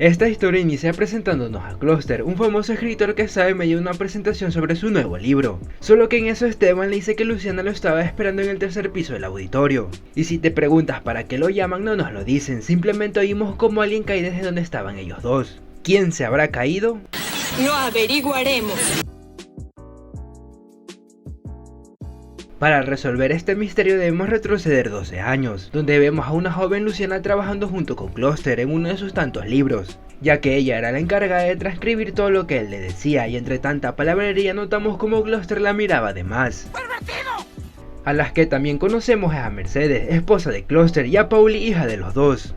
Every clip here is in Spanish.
Esta historia inicia presentándonos a Cluster, un famoso escritor que estaba en medio de una presentación sobre su nuevo libro. Solo que en eso Esteban le dice que Luciana lo estaba esperando en el tercer piso del auditorio. Y si te preguntas para qué lo llaman, no nos lo dicen, simplemente oímos como alguien cae desde donde estaban ellos dos. ¿Quién se habrá caído? Lo averiguaremos. Para resolver este misterio debemos retroceder 12 años, donde vemos a una joven Luciana trabajando junto con Cluster en uno de sus tantos libros, ya que ella era la encargada de transcribir todo lo que él le decía, y entre tanta palabrería notamos como Cluster la miraba de más. ¡Pervertido! A las que también conocemos es a Mercedes, esposa de Cluster, y a Pauli, hija de los dos.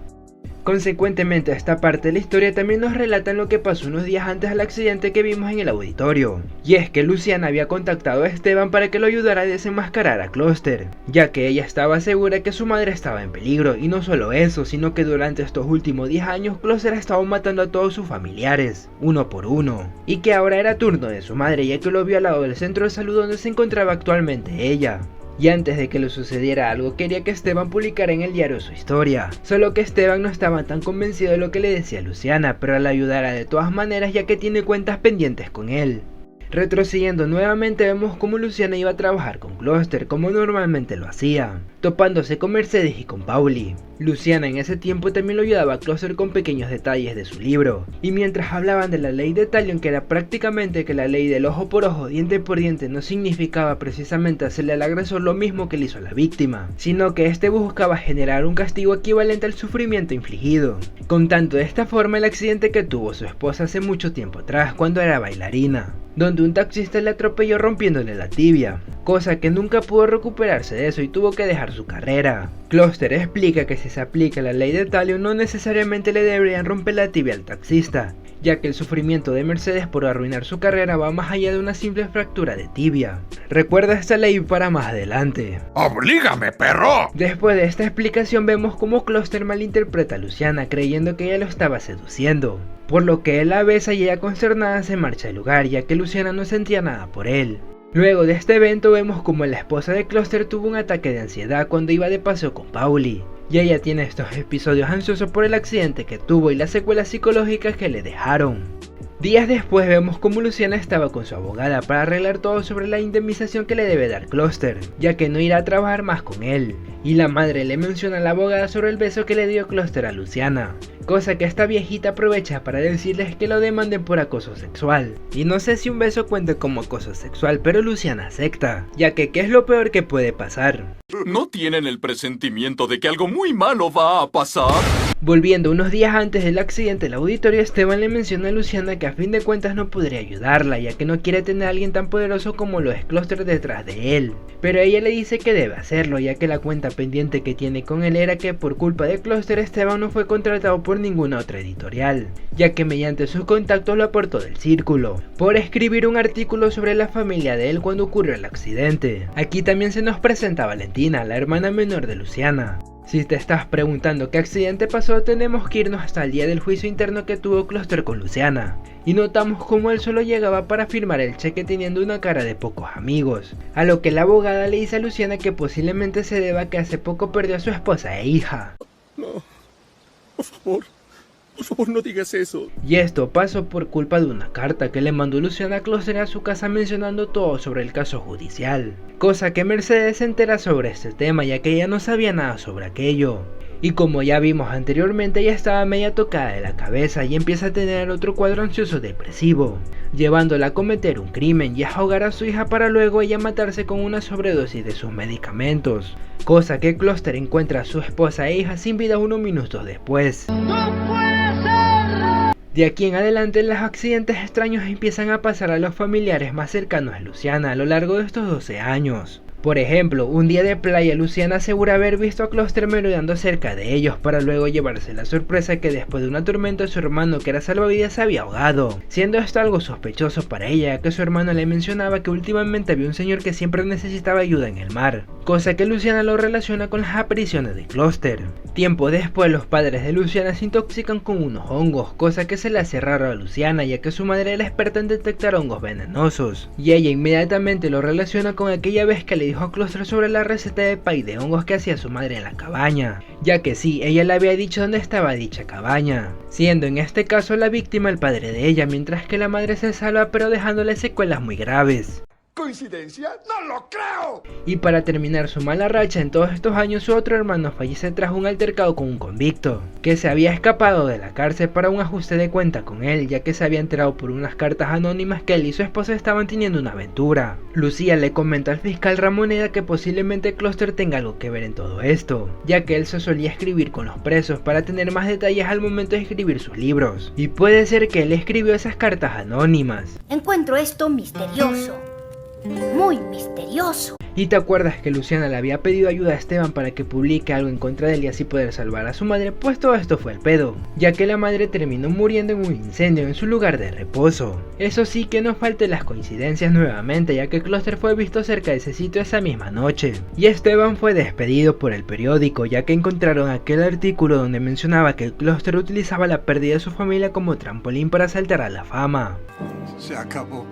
Consecuentemente a esta parte de la historia también nos relatan lo que pasó unos días antes del accidente que vimos en el auditorio, y es que Luciana había contactado a Esteban para que lo ayudara a desenmascarar a Cluster, ya que ella estaba segura que su madre estaba en peligro, y no solo eso, sino que durante estos últimos 10 años Cluster estaba matando a todos sus familiares, uno por uno, y que ahora era turno de su madre ya que lo vio al lado del centro de salud donde se encontraba actualmente ella. Y antes de que le sucediera algo quería que Esteban publicara en el diario su historia, solo que Esteban no estaba tan convencido de lo que le decía Luciana, pero la ayudara de todas maneras ya que tiene cuentas pendientes con él. Retrocediendo nuevamente vemos como Luciana iba a trabajar con Cluster como normalmente lo hacía, topándose con Mercedes y con Pauli. Luciana en ese tiempo también lo ayudaba a Cluster con pequeños detalles de su libro, y mientras hablaban de la ley de Talion, que era prácticamente que la ley del ojo por ojo, diente por diente, no significaba precisamente hacerle al agresor lo mismo que le hizo a la víctima, sino que este buscaba generar un castigo equivalente al sufrimiento infligido, contando de esta forma el accidente que tuvo su esposa hace mucho tiempo atrás cuando era bailarina, donde un taxista le atropelló rompiéndole la tibia, cosa que nunca pudo recuperarse de eso y tuvo que dejar su carrera. Cluster explica que si se aplica la ley de Talion no necesariamente le deberían romper la tibia al taxista, ya que el sufrimiento de Mercedes por arruinar su carrera va más allá de una simple fractura de tibia. Recuerda esta ley para más adelante. ¡Oblígame, perro! Después de esta explicación vemos cómo Cluster malinterpreta a Luciana creyendo que ella lo estaba seduciendo, por lo que él la besa y ella consternada se marcha del lugar ya que Luciana no sentía nada por él. Luego de este evento vemos como la esposa de Cluster tuvo un ataque de ansiedad cuando iba de paseo con Pauli, y ella tiene estos episodios ansiosos por el accidente que tuvo y las secuelas psicológicas que le dejaron. Días después vemos como Luciana estaba con su abogada para arreglar todo sobre la indemnización que le debe dar Cluster, ya que no irá a trabajar más con él, y la madre le menciona a la abogada sobre el beso que le dio Cluster a Luciana, cosa que esta viejita aprovecha para decirles que lo demanden por acoso sexual. Y no sé si un beso cuenta como acoso sexual, pero Luciana acepta, ya que ¿qué es lo peor que puede pasar? ¿No tienen el presentimiento de que algo muy malo va a pasar? Volviendo unos días antes del accidente del auditorio, Esteban le menciona a Luciana que a fin de cuentas no podría ayudarla, ya que no quiere tener a alguien tan poderoso como lo es Cluster detrás de él, pero ella le dice que debe hacerlo, ya que la cuenta pendiente que tiene con él era que por culpa de Cluster Esteban no fue contratado por ninguna otra editorial, ya que mediante sus contactos lo aportó del círculo, por escribir un artículo sobre la familia de él cuando ocurrió el accidente. Aquí también se nos presenta a Valentina, la hermana menor de Luciana. Si te estás preguntando qué accidente pasó, tenemos que irnos hasta el día del juicio interno que tuvo Cluster con Luciana, y notamos cómo él solo llegaba para firmar el cheque teniendo una cara de pocos amigos, a lo que la abogada le dice a Luciana que posiblemente se deba a que hace poco perdió a su esposa e hija. No, por favor no digas eso. Y esto pasó por culpa de una carta que le mandó Luciana a Cluster a su casa mencionando todo sobre el caso judicial, cosa que Mercedes se entera sobre este tema ya que ella no sabía nada sobre aquello. Y como ya vimos anteriormente, ella estaba media tocada de la cabeza y empieza a tener otro cuadro ansioso depresivo, llevándola a cometer un crimen y a ahogar a su hija para luego ella matarse con una sobredosis de sus medicamentos, cosa que Cluster encuentra a su esposa e hija sin vida unos minutos después. De aquí en adelante los accidentes extraños empiezan a pasar a los familiares más cercanos a Luciana a lo largo de estos 12 años. Por ejemplo, un día de playa Luciana asegura haber visto a Cluster merodeando cerca de ellos para luego llevarse la sorpresa que después de una tormenta su hermano que era salvavidas se había ahogado, siendo esto algo sospechoso para ella ya que su hermano le mencionaba que últimamente había un señor que siempre necesitaba ayuda en el mar, cosa que Luciana lo relaciona con las apariciones de Cluster. Tiempo después los padres de Luciana se intoxican con unos hongos, cosa que se le hace raro a Luciana ya que su madre era experta en detectar hongos venenosos, y ella inmediatamente lo relaciona con aquella vez que le dijo a Cluster sobre la receta de pay de hongos que hacía su madre en la cabaña, ya que sí, ella le había dicho dónde estaba dicha cabaña, siendo en este caso la víctima el padre de ella, mientras que la madre se salva pero dejándole secuelas muy graves. ¿Coincidencia? ¡No lo creo! Y para terminar su mala racha en todos estos años, su otro hermano fallece tras un altercado con un convicto, que se había escapado de la cárcel para un ajuste de cuenta con él, ya que se había enterado por unas cartas anónimas que él y su esposa estaban teniendo una aventura. Lucía le comenta al fiscal Ramoneda que posiblemente Cluster tenga algo que ver en todo esto, ya que él se solía escribir con los presos para tener más detalles al momento de escribir sus libros, y puede ser que él escribió esas cartas anónimas. Encuentro esto misterioso. Muy misterioso. ¿Y te acuerdas que Luciana le había pedido ayuda a Esteban para que publique algo en contra de él y así poder salvar a su madre? Pues todo esto fue el pedo, ya que la madre terminó muriendo en un incendio en su lugar de reposo. Eso sí, que no falten las coincidencias nuevamente, ya que Cluster fue visto cerca de ese sitio esa misma noche, y Esteban fue despedido por el periódico, ya que encontraron aquel artículo donde mencionaba que Cluster utilizaba la pérdida de su familia como trampolín para saltar a la fama. Se acabó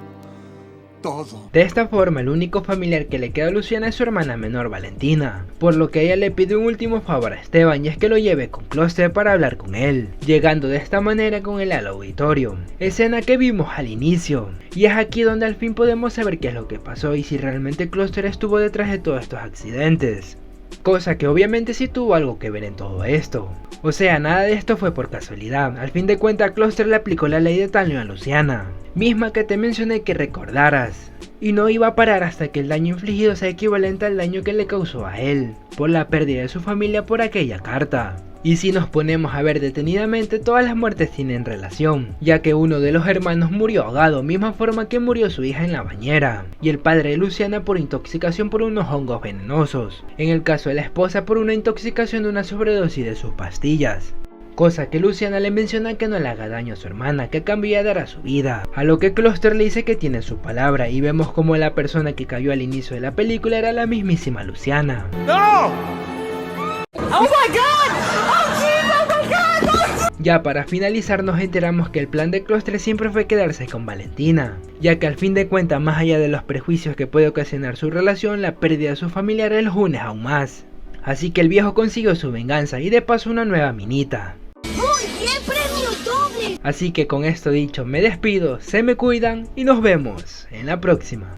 todo. De esta forma, el único familiar que le queda a Luciana es su hermana menor Valentina, por lo que ella le pide un último favor a Esteban, y es que lo lleve con Cluster para hablar con él, llegando de esta manera con él al auditorio, escena que vimos al inicio, y es aquí donde al fin podemos saber qué es lo que pasó y si realmente Cluster estuvo detrás de todos estos accidentes. Cosa que obviamente sí tuvo algo que ver en todo esto. O sea, nada de esto fue por casualidad. Al fin de cuentas, Cluster le aplicó la ley de Talio a Luciana, misma que te mencioné que recordaras, y no iba a parar hasta que el daño infligido sea equivalente al daño que le causó a él, por la pérdida de su familia por aquella carta. Y si nos ponemos a ver detenidamente, todas las muertes tienen relación, ya que uno de los hermanos murió ahogado, misma forma que murió su hija en la bañera, y el padre de Luciana por intoxicación por unos hongos venenosos, en el caso de la esposa por una intoxicación de una sobredosis de sus pastillas. Cosa que Luciana le menciona que no le haga daño a su hermana, que a cambio ella dará su vida, a lo que Cluster le dice que tiene su palabra, y vemos como la persona que cayó al inicio de la película era la mismísima Luciana. ¡No! ¡Oh my God! ¡Oh jeez! ¡Oh my God! Ya para finalizar nos enteramos que el plan de Cluster siempre fue quedarse con Valentina, ya que al fin de cuentas, más allá de los prejuicios que puede ocasionar su relación, la pérdida de sus familiares los une aún más. Así que el viejo consiguió su venganza y de paso una nueva minita. ¡Muy bien, premio doble! Así que con esto dicho me despido, se me cuidan y nos vemos en la próxima.